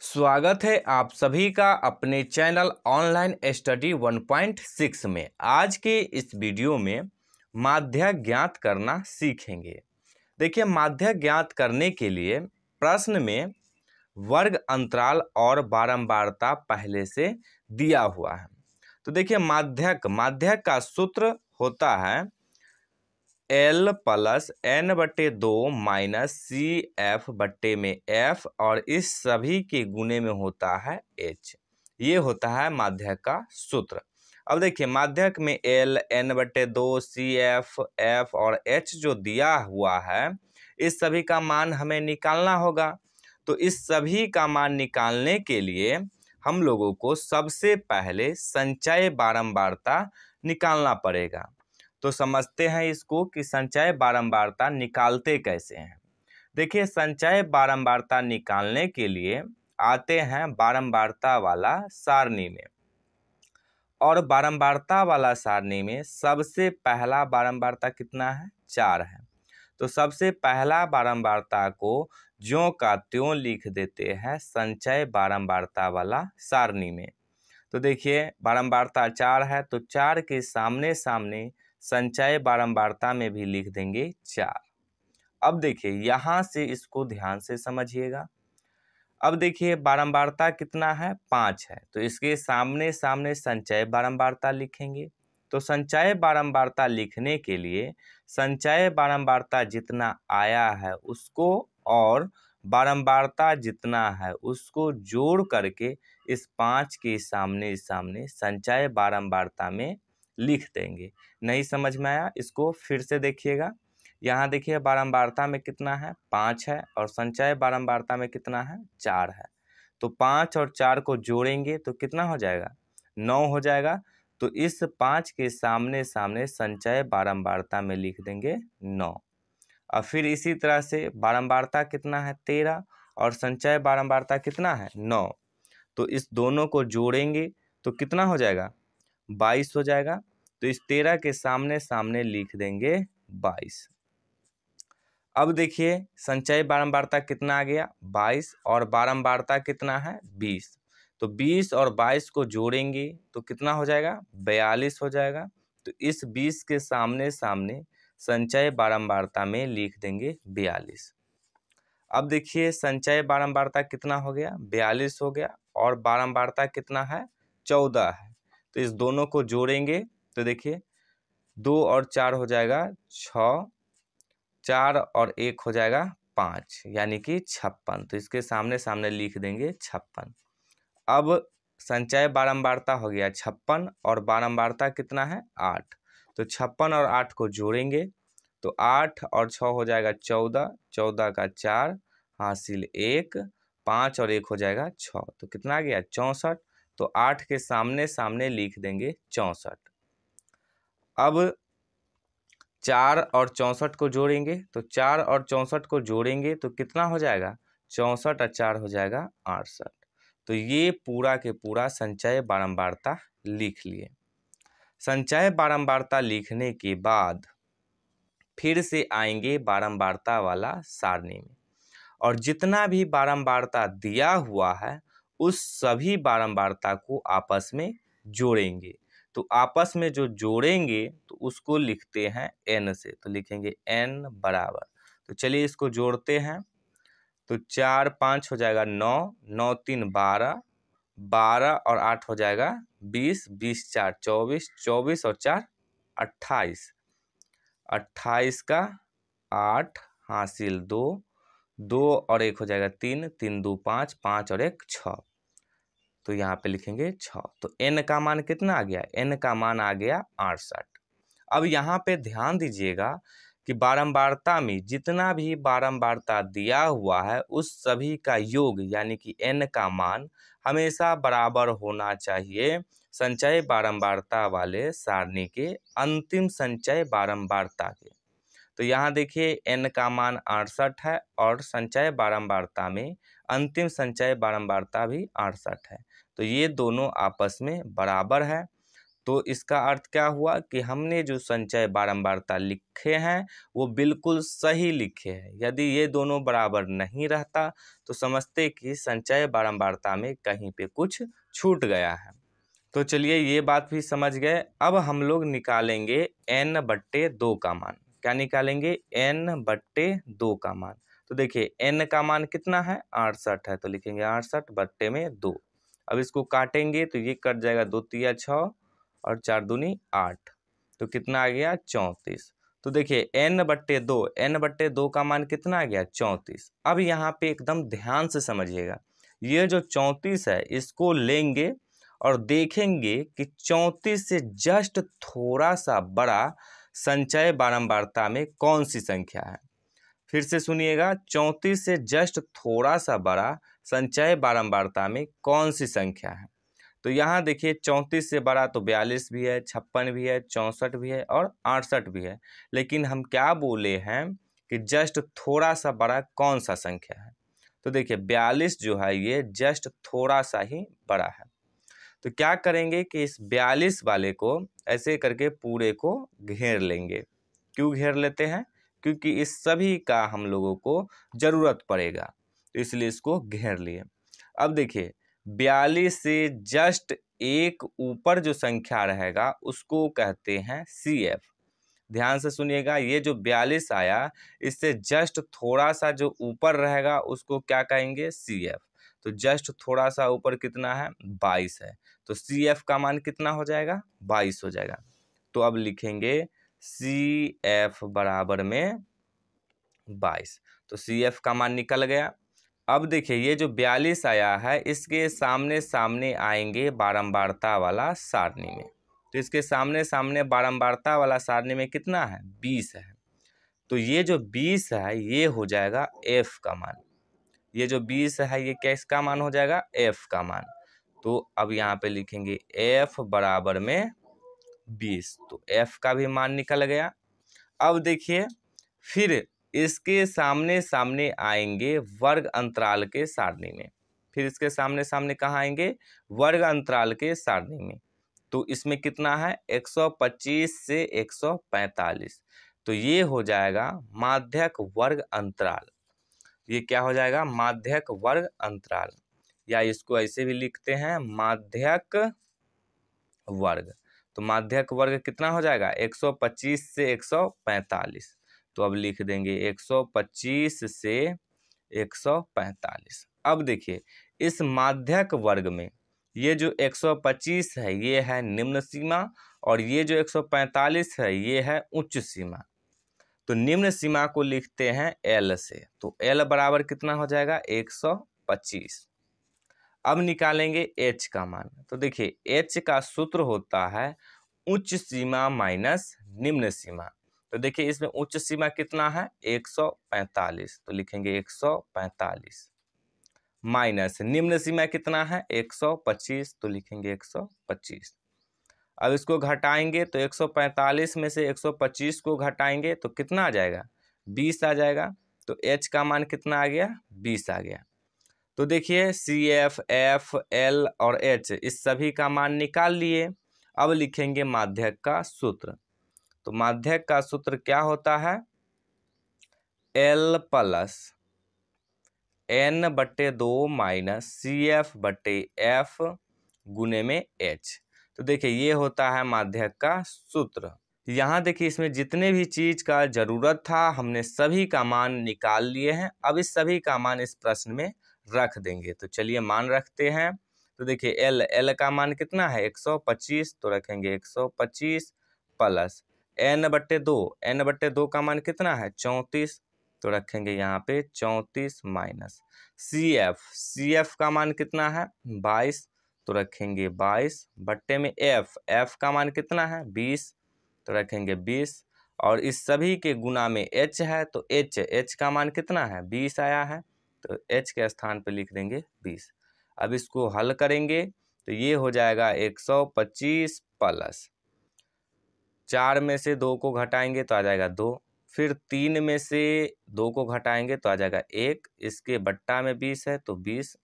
स्वागत है आप सभी का अपने चैनल ऑनलाइन स्टडी 1.6 में। आज के इस वीडियो में माध्य ज्ञात करना सीखेंगे। देखिए, माध्य ज्ञात करने के लिए प्रश्न में वर्ग अंतराल और बारंबारता पहले से दिया हुआ है। तो देखिए, माध्यक का सूत्र होता है L plus n/2 minus C F बट्टे में F और इस सभी के गुणे में होता है H। ये होता है माध्यक का सूत्र। अब देखिए, माध्यक में L n/2 सी एफ और H जो दिया हुआ है, इस सभी का मान हमें निकालना होगा। तो इस सभी का मान निकालने के लिए हम लोगों को सबसे पहले संचय बारंबारता निकालना पड़ेगा। तो समझते हैं इसको कि संचय बारंबारता निकालते कैसे हैं। देखिए, संचय बारंबारता निकालने के लिए आते हैं बारंबारता वाला सारणी में, और बारंबारता वाला सारणी में सबसे पहला बारंबारता कितना है? 4 है। तो सबसे पहला बारंबारता को ज्यों का त्यों लिख देते हैं संचय बारंबारता वाला सारणी में। तो देखिए, बारंबारता 4 है तो 4 के सामने सामने संचय बारंबारता में भी लिख देंगे 4। अब देखिए, यहाँ से इसको ध्यान से समझिएगा। अब देखिए, बारंबारता कितना है? 5 है। तो इसके सामने सामने संचय बारंबारता लिखेंगे। तो संचय बारंबारता लिखने के लिए संचय बारंबारता जितना आया है उसको और बारंबारता जितना है उसको जोड़ करके इस 5 के सामने सामने संचय बारंबारता में लिख देंगे। नहीं समझ में आया? इसको फिर से देखिएगा। यहाँ देखिए, बारंबारता में कितना है? 5 है और संचय बारंबारता में कितना है? 4 है। तो 5 और 4 को जोड़ेंगे तो कितना हो जाएगा? 9 हो जाएगा। तो इस 5 के सामने सामने संचय बारंबारता में लिख देंगे 9। और फिर इसी तरह से बारंबारता कितना है? 13 और संचय बारंबारता कितना है? 9। तो इस दोनों को जोड़ेंगे तो कितना हो जाएगा? 22 हो जाएगा। तो इस 13 के सामने सामने लिख देंगे 22। अब देखिए, संचय बारंबारता कितना आ गया? 22 और बारंबारता कितना है? 20। तो 20 और 22 को जोड़ेंगे तो कितना हो जाएगा? 42 हो जाएगा। तो इस 20 के सामने सामने संचय बारंबारता में लिख देंगे 42। अब देखिए, संचय बारंबारता कितना हो गया? 42 हो गया और बारंबारता कितना है? 14 है। तो इस दोनों को जोड़ेंगे तो देखिए, 2 और 4 हो जाएगा 6, 4 और 1 हो जाएगा 5, यानी कि 56। तो इसके सामने सामने लिख देंगे 56। अब संचय बारंबारता हो गया 56 और बारंबारता कितना है? 8। तो 56 और 8 को जोड़ेंगे तो 8 और 6 हो जाएगा 14, 14 का 4 हासिल 1, 5 और 1 हो जाएगा 6। तो कितना आ गया? 64। तो 8 के सामने सामने लिख देंगे 64। अब 4 और 64 को जोड़ेंगे तो 4 और 64 को जोड़ेंगे तो कितना हो जाएगा? 64 और 4 हो जाएगा 68। तो ये पूरा के पूरा संचय बारंबारता लिख लिए। संचय बारंबारता लिखने के बाद फिर से आएंगे बारंबारता वाला सारणी में, और जितना भी बारंबारता दिया हुआ है उस सभी बारंबारता को आपस में जोड़ेंगे। तो आपस में जो जोड़ेंगे तो उसको लिखते हैं n से। तो लिखेंगे n बराबर। तो चलिए इसको जोड़ते हैं। तो 4 5 हो जाएगा 9, 9 3 12, 12 और 8 हो जाएगा 20, 20 4 24, 24 और 4 28, 28 का 8 हासिल 2, 2 और 1 हो जाएगा 3, 3 2 5, 5 और 1 6। तो यहाँ पे लिखेंगे 6। तो n का मान कितना आ गया? n का मान आ गया 68। अब यहाँ पे ध्यान दीजिएगा कि बारंबारता में जितना भी बारंबारता दिया हुआ है उस सभी का योग यानी कि n का मान हमेशा बराबर होना चाहिए संचय बारंबारता वाले सारणी के अंतिम संचय बारंबारता के। तो यहाँ देखिए, n का मान 68 है और संचय बारंबारता में अंतिम संचय बारंबारता भी 68 है। तो ये दोनों आपस में बराबर है। तो इसका अर्थ क्या हुआ कि हमने जो संचय बारंबारता लिखे हैं वो बिल्कुल सही लिखे हैं। यदि ये दोनों बराबर नहीं रहता तो समझते कि संचय बारंबारता में कहीं पे कुछ छूट गया है। तो चलिए ये बात भी समझ गए। अब हम लोग निकालेंगे n/2 का मान। क्या निकालेंगे? n/2 का मान। तो देखिए n का मान कितना है? 68 है, तो लिखेंगे 68/2। अब इसको काटेंगे तो ये कट जाएगा, 2 तिया 6 और 4 दूनी 8, तो कितना आ गया? 34। तो देखिए n/2 का मान कितना आ गया? 34। अब यहाँ पे एकदम ध्यान से समझिएगा, ये जो 34 है इसको लेंगे और देखेंगे कि 34 से जस्ट थोड़ा सा बड़ा संचय बारंबारता में कौन सी संख्या है। फिर से सुनिएगा, 34 से जस्ट थोड़ा सा बड़ा संचय बारंबारता में कौन सी संख्या है। तो यहाँ देखिए 34 से बड़ा तो 42 भी है, 56 भी है, 64 भी है और 68 भी है। लेकिन हम क्या बोले हैं कि जस्ट थोड़ा सा बड़ा कौन सा संख्या है। तो देखिए 42 जो है ये जस्ट थोड़ा सा ही बड़ा है। तो क्या करेंगे कि इस 42 वाले को ऐसे करके पूरे को घेर लेंगे। क्यों घेर लेते हैं? क्योंकि इस सभी का हम लोगों को ज़रूरत पड़ेगा, तो इसलिए इसको घेर लिए। अब देखिए 42 से जस्ट एक ऊपर जो संख्या रहेगा उसको कहते हैं CF। ध्यान से सुनिएगा, ये जो 42 आया इससे जस्ट थोड़ा सा जो ऊपर रहेगा उसको क्या कहेंगे? CF। तो जस्ट थोड़ा सा ऊपर कितना है? 22 है, तो CF का मान कितना हो जाएगा? 22 हो जाएगा। तो अब लिखेंगे CF बराबर में 22। तो CF का मान निकल गया। अब देखिए ये जो 42 आया है इसके सामने सामने आएंगे बारंबारता वाला सारणी में। तो इसके सामने सामने बारंबारता वाला सारणी में कितना है? 20 है। तो ये जो 20 है ये हो जाएगा F का मान। ये जो 20 है ये किसका मान हो जाएगा? F का मान। तो अब यहाँ पे लिखेंगे F बराबर में 20। तो F का भी मान निकल गया। अब देखिए फिर इसके सामने सामने आएंगे वर्ग अंतराल के सारणी में। फिर इसके सामने सामने कहाँ आएंगे? वर्ग अंतराल के सारणी में। तो इसमें कितना है? 125 से 145। तो ये हो जाएगा माध्यक वर्ग अंतराल। ये क्या हो जाएगा? माध्यक वर्ग अंतराल, या इसको ऐसे भी लिखते हैं माध्यक वर्ग। तो माध्यक वर्ग कितना हो जाएगा? 125 से 145। तो अब लिख देंगे 125 से 145। अब देखिए इस माध्यक वर्ग में ये जो 125 है ये है निम्न सीमा और ये जो 145 है ये है उच्च सीमा। तो निम्न सीमा को लिखते हैं L से। तो L बराबर कितना हो जाएगा? 125। अब निकालेंगे H का मान। तो देखिए H का सूत्र होता है उच्च सीमा माइनस निम्न सीमा। तो देखिए इसमें उच्च सीमा कितना है? 145। तो लिखेंगे 145 माइनस निम्न सीमा कितना है? 125। तो लिखेंगे 125। अब इसको घटाएंगे तो 145 में से 125 को घटाएंगे तो कितना आ जाएगा? 20 आ जाएगा। तो H का मान कितना आ गया? 20 आ गया। तो देखिए CF, F, L और H इस सभी का मान निकाल लिए। अब लिखेंगे माध्यक का सूत्र। तो माध्यक का सूत्र क्या होता है? L plus N/2 minus CF/F गुने में H। तो देखिए ये होता है माध्यक का सूत्र। यहाँ देखिए इसमें जितने भी चीज का जरूरत था हमने सभी का मान निकाल लिए हैं। अब इस सभी का मान इस प्रश्न में रख देंगे। तो चलिए मान रखते हैं। तो देखिए L का मान कितना है? 125। तो रखेंगे 125 प्लस N/2 का मान कितना है? 34। तो रखेंगे यहाँ पे 34 माइनस CF का मान कितना है? 22। तो रखेंगे 22 बट्टे में F का मान कितना है? 20। तो रखेंगे 20 और इस सभी के गुना में H है तो H का मान कितना है? 20 आया है। तो H के स्थान पे लिख देंगे 20। अब इसको हल करेंगे तो ये हो जाएगा 125 प्लस 4 में से 2 को घटाएंगे तो आ जाएगा 2। फिर 3 में से 2 को घटाएंगे तो आ जाएगा 1। इसके बट्टा में 20 है तो 20,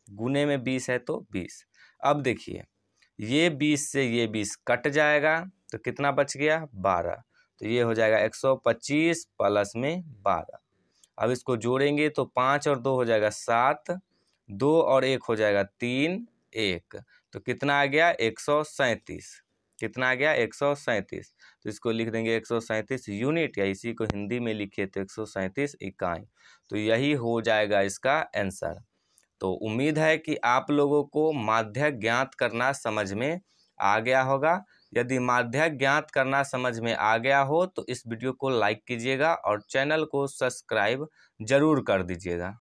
गुने में 20 है तो 20। अब देखिए ये 20 से ये 20 कट जाएगा तो कितना बच गया 12। तो ये हो जाएगा 125 प्लस में 12। अब इसको जोड़ेंगे तो 5 और 2 हो जाएगा 7, 2 और 1 हो जाएगा 3, 1 तो कितना आ गया 137। कितना आ गया 137। तो इसको लिख देंगे 137 यूनिट, या इसी को हिंदी में लिखे तो 137 इकाई। तो यही हो जाएगा इसका आंसर। तो उम्मीद है कि आप लोगों को माध्यक ज्ञात करना समझ में आ गया होगा। यदि माध्यक ज्ञात करना समझ में आ गया हो तो इस वीडियो को लाइक कीजिएगा और चैनल को सब्सक्राइब जरूर कर दीजिएगा।